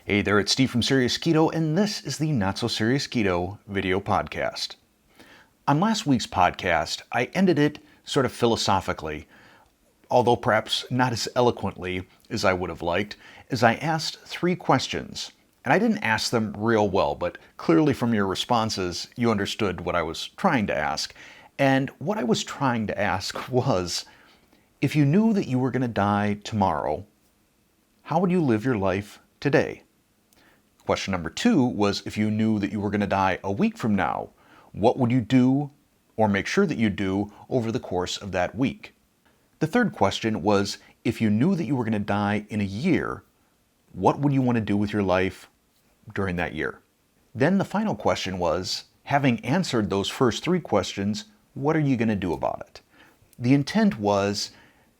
Hey there, it's Steve from Serious Keto, and this is the Not So Serious Keto video podcast. On last week's podcast, I ended it sort of philosophically, although perhaps not as eloquently as I would have liked, as I asked 3 questions. And I didn't ask them real well, but clearly from your responses, you understood what I was trying to ask. And what I was trying to ask was, if you knew that you were going to die tomorrow, how would you live your life today? Question number 2 was, if you knew that you were going to die a week from now, what would you do or make sure that you do over the course of that week? The third question was, if you knew that you were going to die in a year, what would you want to do with your life during that year? Then the final question was, having answered those first 3 questions, what are you going to do about it? The intent was,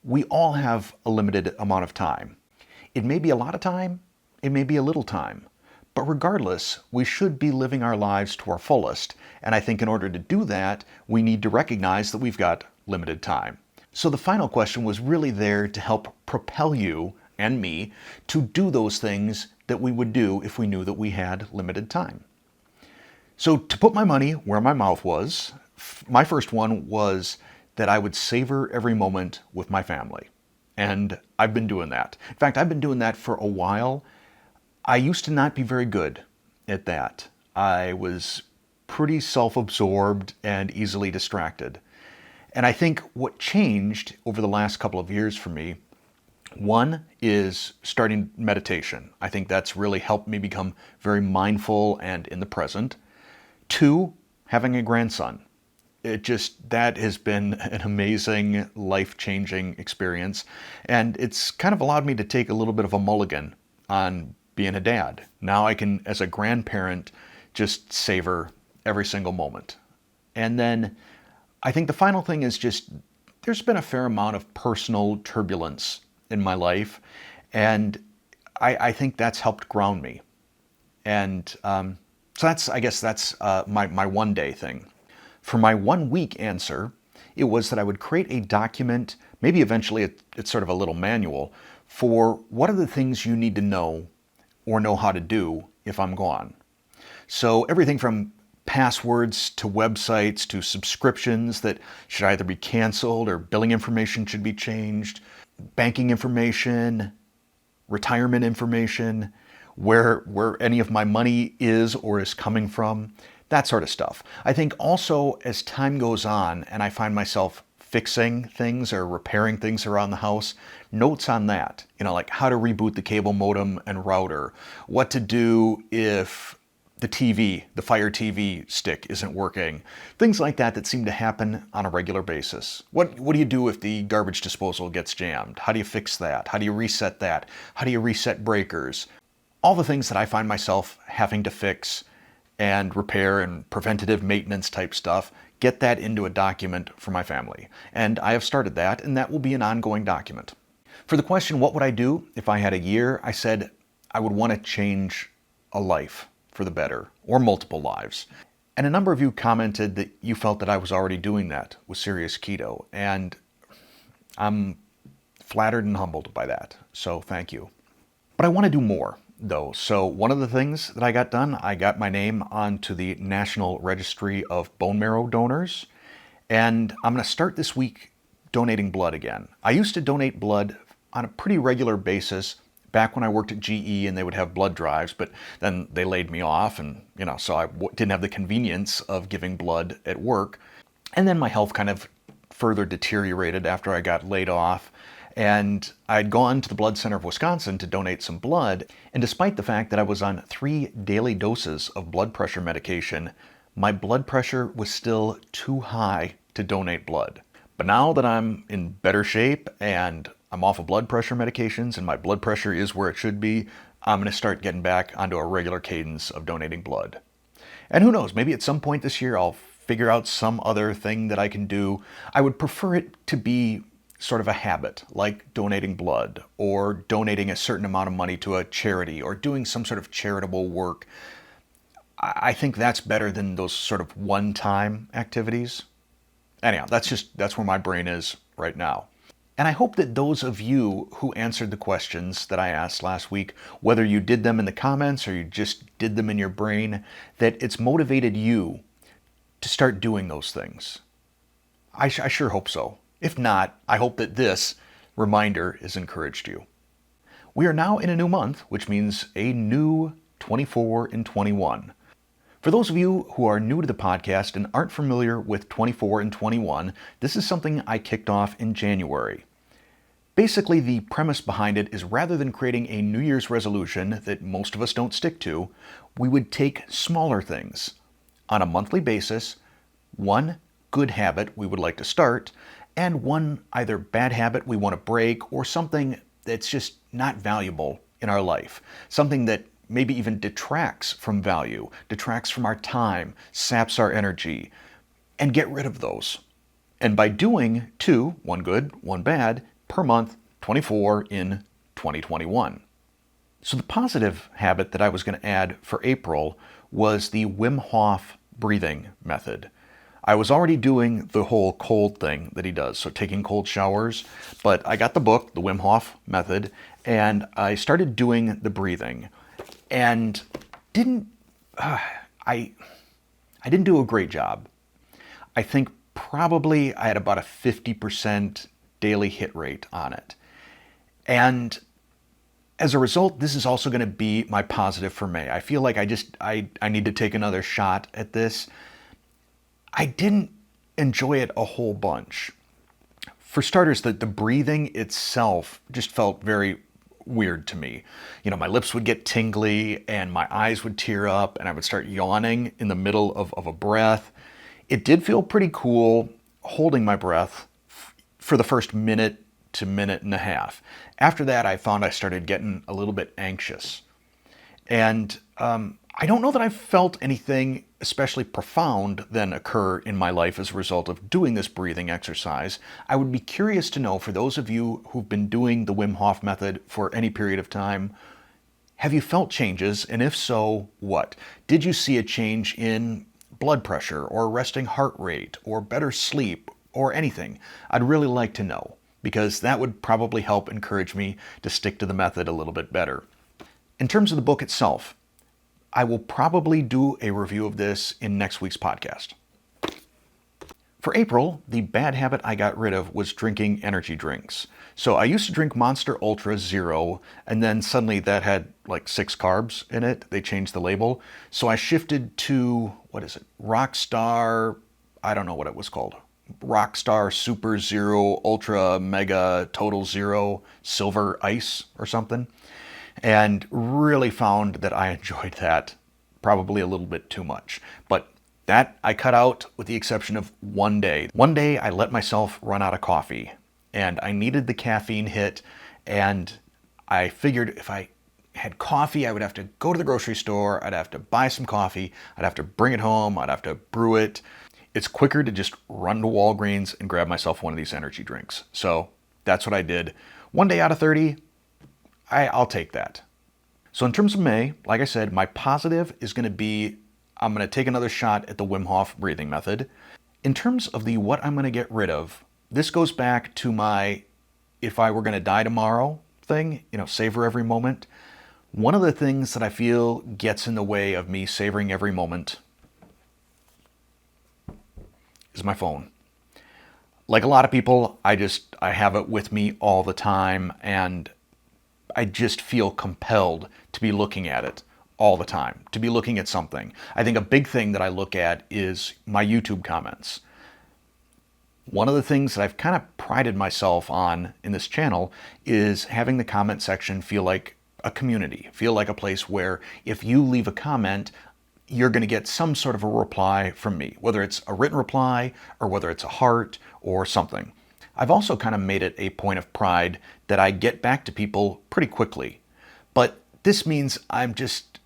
we all have a limited amount of time. It may be a lot of time, it may be a little time. But regardless, we should be living our lives to our fullest. And I think in order to do that, we need to recognize that we've got limited time. So the final question was really there to help propel you and me to do those things that we would do if we knew that we had limited time. So to put my money where my mouth was, my first one was that I would savor every moment with my family. And I've been doing that. In fact, I've been doing that for a while. I used to not be very good at that. I was pretty self-absorbed and easily distracted. And I think what changed over the last couple of years for me, one is starting meditation. I think that's really helped me become very mindful and in the present. 2, having a grandson. That has been an amazing, life-changing experience. And it's kind of allowed me to take a little bit of a mulligan on being a dad. Now I can, as a grandparent, just savor every single moment. And then I think the final thing is just, there's been a fair amount of personal turbulence in my life. And I think that's helped ground me. And so I guess that's my one day thing. For my 1 week answer, it was that I would create a document, maybe eventually it's sort of a little manual, for what are the things you need to know or know how to do if I'm gone. So everything from passwords to websites to subscriptions that should either be canceled or billing information should be changed, banking information, retirement information, where any of my money is or is coming from, that sort of stuff. I think also as time goes on and I find myself fixing things or repairing things around the house, notes on that, like how to reboot the cable modem and router, what to do if the Fire TV stick isn't working, things like that seem to happen on a regular basis. What do you do if the garbage disposal gets jammed? How do you fix that? How do you reset that? How do you reset breakers? All the things that I find myself having to fix and repair and preventative maintenance type stuff, get that into a document for my family. And I have started that, and that will be an ongoing document. For the question, what would I do if I had a year? I said I would want to change a life for the better, or multiple lives. And a number of you commented that you felt that I was already doing that with Serious Keto, and I'm flattered and humbled by that, so thank you. But I want to do more, though. So one of the things that I got done, I got my name onto the National Registry of Bone Marrow Donors, and I'm going to start this week donating blood again. I used to donate blood on a pretty regular basis back when I worked at GE and they would have blood drives, but then they laid me off and, so I didn't have the convenience of giving blood at work. And then my health kind of further deteriorated after I got laid off. And I'd gone to the Blood Center of Wisconsin to donate some blood. And despite the fact that I was on 3 daily doses of blood pressure medication, my blood pressure was still too high to donate blood. But now that I'm in better shape and I'm off of blood pressure medications and my blood pressure is where it should be, I'm going to start getting back onto a regular cadence of donating blood. And who knows, maybe at some point this year I'll figure out some other thing that I can do. I would prefer it to be sort of a habit, like donating blood or donating a certain amount of money to a charity or doing some sort of charitable work. I think that's better than those sort of one-time activities. Anyhow, that's where my brain is right now. And I hope that those of you who answered the questions that I asked last week, whether you did them in the comments or you just did them in your brain, that it's motivated you to start doing those things. I sure hope so. If not, I hope that this reminder has encouraged you. We are now in a new month, which means a new 24 and 21. For those of you who are new to the podcast and aren't familiar with 24 and 21, this is something I kicked off in January. Basically, the premise behind it is rather than creating a New Year's resolution that most of us don't stick to, we would take smaller things on a monthly basis, one good habit we would like to start, and one either bad habit we want to break or something that's just not valuable in our life, something that maybe even detracts from value, detracts from our time, saps our energy, and get rid of those. And by doing two, one good, one bad, per month, 24 in 2021. So the positive habit that I was going to add for April was the Wim Hof breathing method. I was already doing the whole cold thing that he does, so taking cold showers, but I got the book, the Wim Hof method, and I started doing the breathing. And I didn't do a great job. I think probably I had about a 50% daily hit rate on it. And as a result, this is also going to be my positive for May. I feel like I need to take another shot at this. I didn't enjoy it a whole bunch. For starters, the breathing itself just felt very weird to me. You know, my lips would get tingly and my eyes would tear up and I would start yawning in the middle of a breath. It did feel pretty cool holding my breath for the first minute to minute and a half. After that, I found I started getting a little bit anxious. And I don't know that I've felt anything especially profound then occur in my life as a result of doing this breathing exercise. I would be curious to know, for those of you who've been doing the Wim Hof method for any period of time, have you felt changes? And if so, what? Did you see a change in blood pressure or resting heart rate or better sleep or anything? I'd really like to know, because that would probably help encourage me to stick to the method a little bit better. In terms of the book itself, I will probably do a review of this in next week's podcast. For April, the bad habit I got rid of was drinking energy drinks. So I used to drink Monster Ultra Zero, and then suddenly that had like 6 carbs in it. They changed the label. So I shifted to, Rockstar, I don't know what it was called. Rockstar Super Zero, Ultra Mega Total Zero, Silver Ice or something. And really found that I enjoyed that probably a little bit too much. But that I cut out with the exception of one day. One day I let myself run out of coffee and I needed the caffeine hit, and I figured if I had coffee, I would have to go to the grocery store, I'd have to buy some coffee, I'd have to bring it home, I'd have to brew it. It's quicker to just run to Walgreens and grab myself one of these energy drinks. So that's what I did. One day out of 30, I'll take that. So in terms of May, like I said, my positive is going to be I'm going to take another shot at the Wim Hof breathing method. In terms of the what I'm going to get rid of, this goes back to my if I were going to die tomorrow thing, savor every moment. One of the things that I feel gets in the way of me savoring every moment is my phone. Like a lot of people, I have it with me all the time, and I just feel compelled to be looking at it all the time, to be looking at something. I think a big thing that I look at is my YouTube comments. One of the things that I've kind of prided myself on in this channel is having the comment section feel like a community, feel like a place where if you leave a comment, you're going to get some sort of a reply from me, whether it's a written reply or whether it's a heart or something. I've also kind of made it a point of pride that I get back to people pretty quickly. But this means I'm just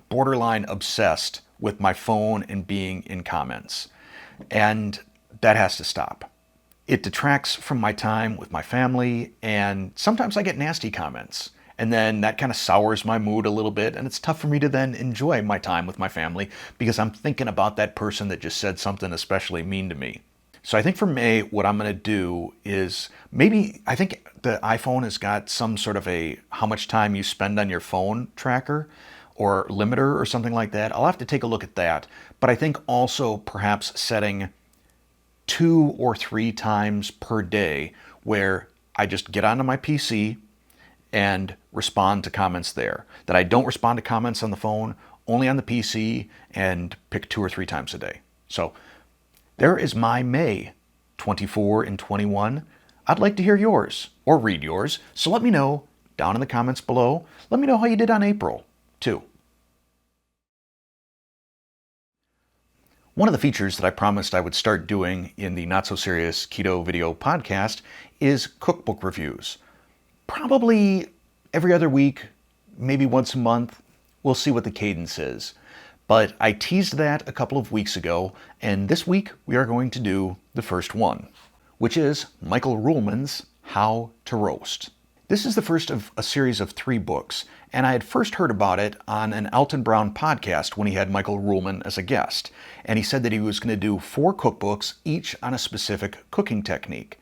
borderline obsessed with my phone and being in comments. And that has to stop. It detracts from my time with my family, and sometimes I get nasty comments. And then that kind of sours my mood a little bit, and it's tough for me to then enjoy my time with my family because I'm thinking about that person that just said something especially mean to me. So I think for May, what I'm going to do is I think the iPhone has got some sort of a how much time you spend on your phone tracker or limiter or something like that. I'll have to take a look at that. But I think also perhaps setting 2 or 3 times per day where I just get onto my PC and respond to comments there. That I don't respond to comments on the phone, only on the PC, and pick 2 or 3 times a day. So there is my May 24 and 21. I'd like to hear yours or read yours, so let me know down in the comments below. Let me know how you did on April, too. One of the features that I promised I would start doing in the Not So Serious Keto video podcast is cookbook reviews. Probably every other week, maybe once a month. We'll see what the cadence is. But I teased that a couple of weeks ago, and this week we are going to do the first one, which is Michael Ruhlman's How to Roast. This is the first of a series of 3 books, and I had first heard about it on an Alton Brown podcast when he had Michael Ruhlman as a guest. And he said that he was going to do 4 cookbooks, each on a specific cooking technique.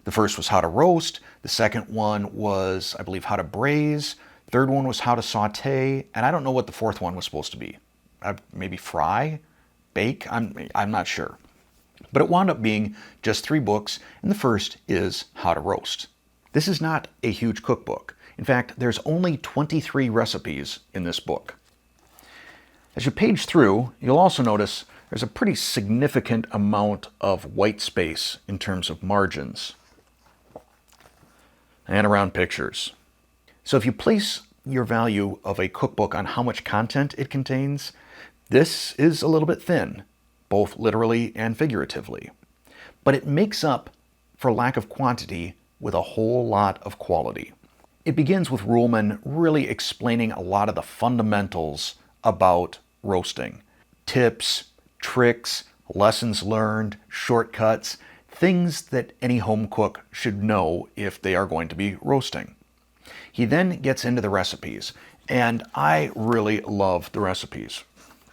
The first was how to roast, the second one was, I believe, how to braise, third one was how to saute, and I don't know what the fourth one was supposed to be. Maybe fry? Bake? I'm not sure. But it wound up being just 3 books, and the first is how to roast. This is not a huge cookbook. In fact, there's only 23 recipes in this book. As you page through, you'll also notice there's a pretty significant amount of white space in terms of margins and around pictures. So if you place your value of a cookbook on how much content it contains, this is a little bit thin, both literally and figuratively. But it makes up for lack of quantity with a whole lot of quality. It begins with Ruhlman really explaining a lot of the fundamentals about roasting. Tips, tricks, lessons learned, shortcuts, things that any home cook should know if they are going to be roasting. He then gets into the recipes, and I really love the recipes.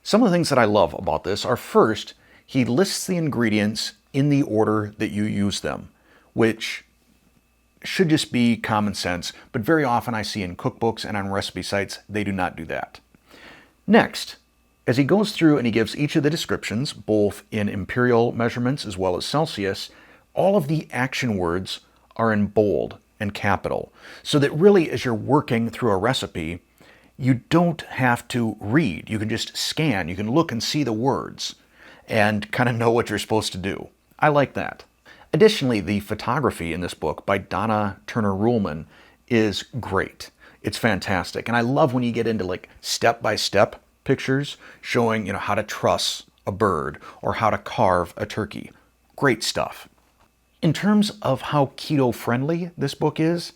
Some of the things that I love about this are, first, he lists the ingredients in the order that you use them, which should just be common sense, but very often I see in cookbooks and on recipe sites, they do not do that. Next, as he goes through and he gives each of the descriptions, both in imperial measurements as well as Celsius, all of the action words are in bold and capital, so that really as you're working through a recipe, you don't have to read. You can just scan, you can look and see the words and kind of know what you're supposed to do. I like that. Additionally, the photography in this book by Donna Turner Ruhlman is great. It's fantastic. And I love when you get into like step-by-step pictures showing, how to truss a bird or how to carve a turkey. Great stuff. In terms of how keto-friendly this book is,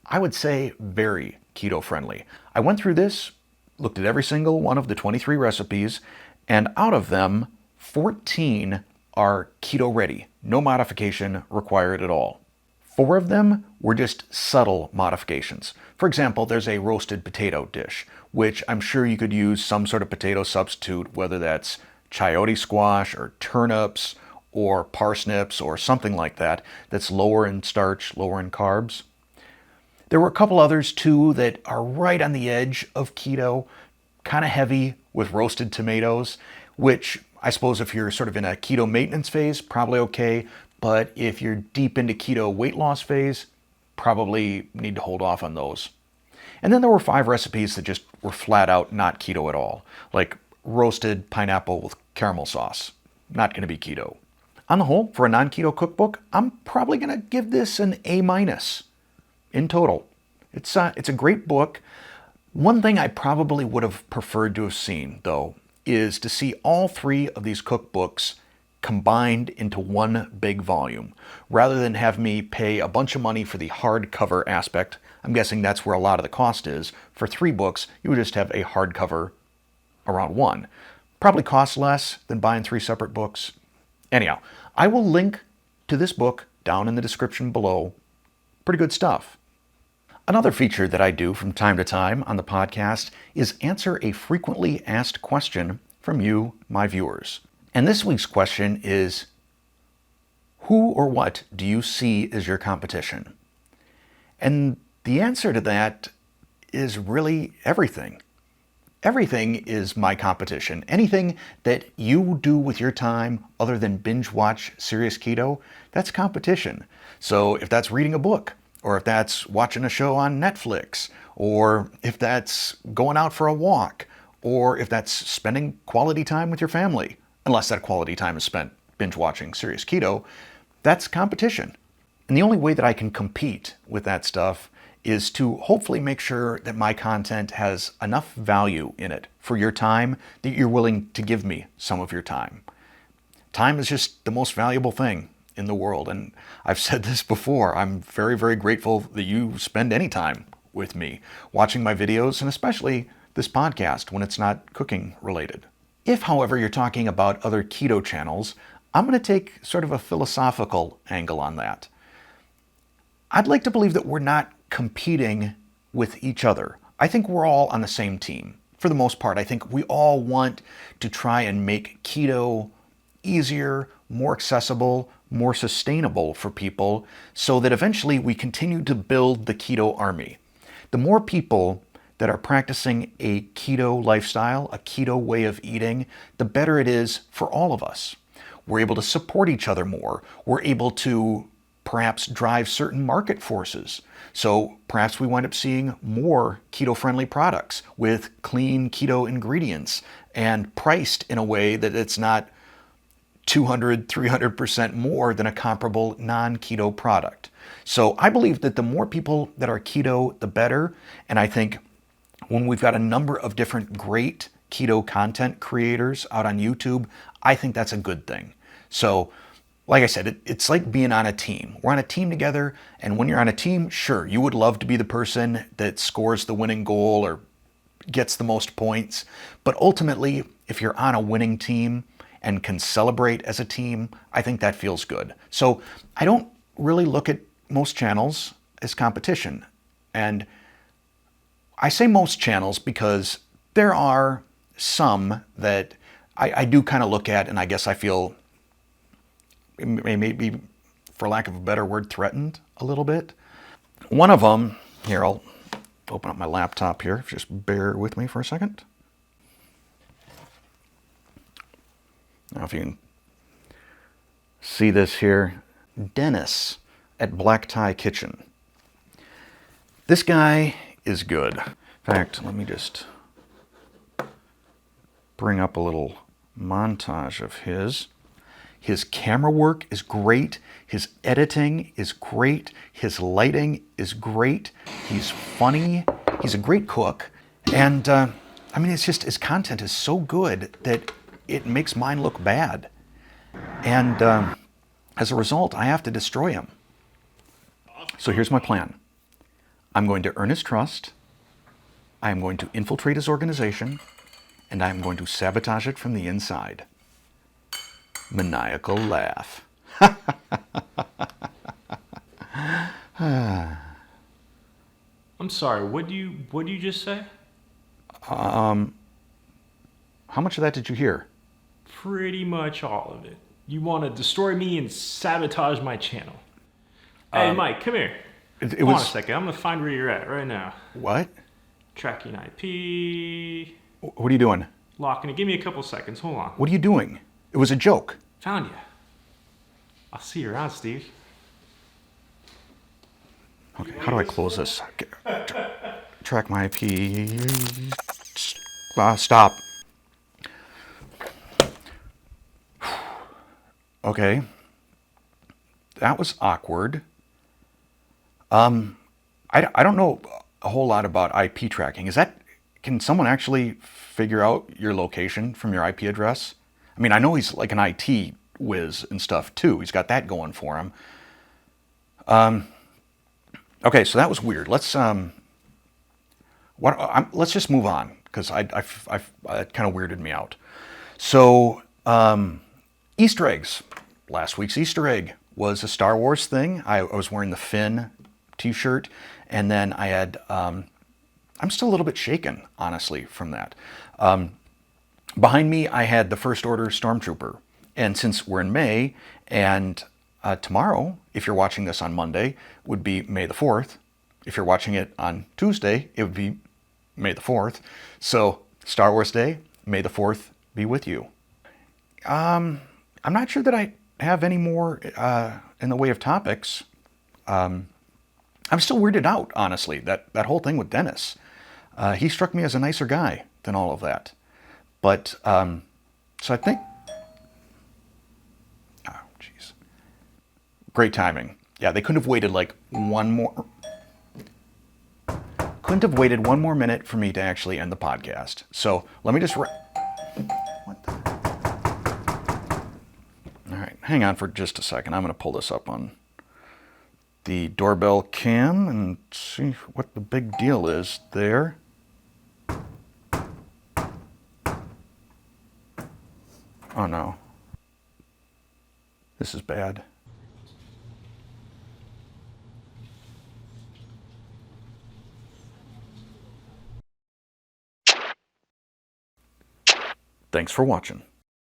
I would say very keto-friendly. I went through this, looked at every single one of the 23 recipes, and out of them, 14 are keto-ready. No modification required at all. 4 of them were just subtle modifications. For example, there's a roasted potato dish, which I'm sure you could use some sort of potato substitute, whether that's chayote squash or turnips or parsnips or something like that, that's lower in starch, lower in carbs. There were a couple others too that are right on the edge of keto, kind of heavy with roasted tomatoes, which I suppose if you're sort of in a keto maintenance phase, probably okay. But if you're deep into keto weight loss phase, probably need to hold off on those. And then there were 5 recipes that just were flat out not keto at all, like roasted pineapple with caramel sauce. Not going to be keto. On the whole, for a non-keto cookbook, I'm probably going to give this an A- in total. It's a great book. One thing I probably would have preferred to have seen, though, is to see all 3 of these cookbooks combined into one big volume, rather than have me pay a bunch of money for the hardcover aspect. I'm guessing that's where a lot of the cost is. For 3 books, you would just have a hardcover around 1. Probably costs less than buying 3 separate books. Anyhow, I will link to this book down in the description below. Pretty good stuff. Another feature that I do from time to time on the podcast is answer a frequently asked question from you, my viewers. And this week's question is, Who or what do you see as your competition? And the answer to that is really everything. Everything is my competition. Anything that you do with your time other than binge watch Serious Keto, that's competition. So if that's reading a book, or if that's watching a show on Netflix, or if that's going out for a walk, or if that's spending quality time with your family, unless that quality time is spent binge watching Serious Keto, that's competition. And the only way that I can compete with that stuff is to hopefully make sure that my content has enough value in it for your time that you're willing to give me some of your time. Time is just the most valuable thing in the world. And I've said this before, I'm very, very grateful that you spend any time with me watching my videos, and especially this podcast when it's not cooking related. If, however, you're talking about other keto channels, I'm going to take sort of a philosophical angle on that. I'd like to believe that we're not competing with each other. I think we're all on the same team. For the most part, I think we all want to try and make keto easier, more accessible, more sustainable for people so that eventually we continue to build the keto army. The more people that are practicing a keto lifestyle, a keto way of eating, the better it is for all of us. We're able to support each other more. We're able to perhaps drive certain market forces. So perhaps we wind up seeing more keto-friendly products with clean keto ingredients and priced in a way that it's not 200, 300% more than a comparable non-keto product. So I believe that the more people that are keto, the better. And I think when we've got a number of different great keto content creators out on YouTube, I think that's a good thing. So like I said, it's like being on a team. We're on a team together, and when you're on a team, sure, you would love to be the person that scores the winning goal or gets the most points. But ultimately, if you're on a winning team and can celebrate as a team, I think that feels good. So I don't really look at most channels as competition. And I say most channels because there are some that I do kind of look at, and I guess I feel maybe, for lack of a better word, threatened a little bit. One of them, here, I'll open up my laptop here. Just bear with me for a second. Now, if you can see this here, Dennis at Black Tie Kitchen. This guy is good. In fact, let me just bring up a little montage of his. His camera work is great. His editing is great. His lighting is great. He's funny. He's a great cook. And I mean, it's just, his content is so good that it makes mine look bad. And as a result, I have to destroy him. So here's my plan. I'm going to earn his trust. I am going to infiltrate his organization. And I am going to sabotage it from the inside. Maniacal laugh. I'm sorry, what do you just say? How much of that did you hear? Pretty much all of it. You want to destroy me and sabotage my channel. Hey, Mike, come here. Hold on a second. I'm going to find where you're at right now. What? Tracking IP. What are you doing? Locking it. Give me a couple seconds. Hold on. What are you doing? It was a joke. Found you. I'll see you around, Steve. Okay, how do I close this? Track my IP. Stop. Okay. That was awkward. I don't know a whole lot about IP tracking. Can someone actually figure out your location from your IP address? I mean, I know he's like an IT whiz and stuff too. He's got that going for him. Okay, so that was weird. Let's just move on because it kind of weirded me out. So Easter eggs. Last week's Easter egg was a Star Wars thing. I was wearing the Finn t-shirt, and then I had. I'm still a little bit shaken, honestly, from that. Behind me, I had the First Order Stormtrooper. And since we're in May, and Tomorrow, if you're watching this on Monday, would be May the 4th. If you're watching it on Tuesday, it would be May the 4th. So, Star Wars Day, May the 4th be with you. I'm not sure that I have any more in the way of topics. I'm still weirded out, honestly, that whole thing with Dennis. He struck me as a nicer guy than all of that. But, so I think... Oh, jeez. Great timing. Yeah, they couldn't have waited like one more... Couldn't have waited one more minute for me to actually end the podcast. So, let me just... What the... All right, hang on for just a second. I'm going to pull this up on the doorbell cam and see what the big deal is there. Oh no. This is bad. Thanks for watching.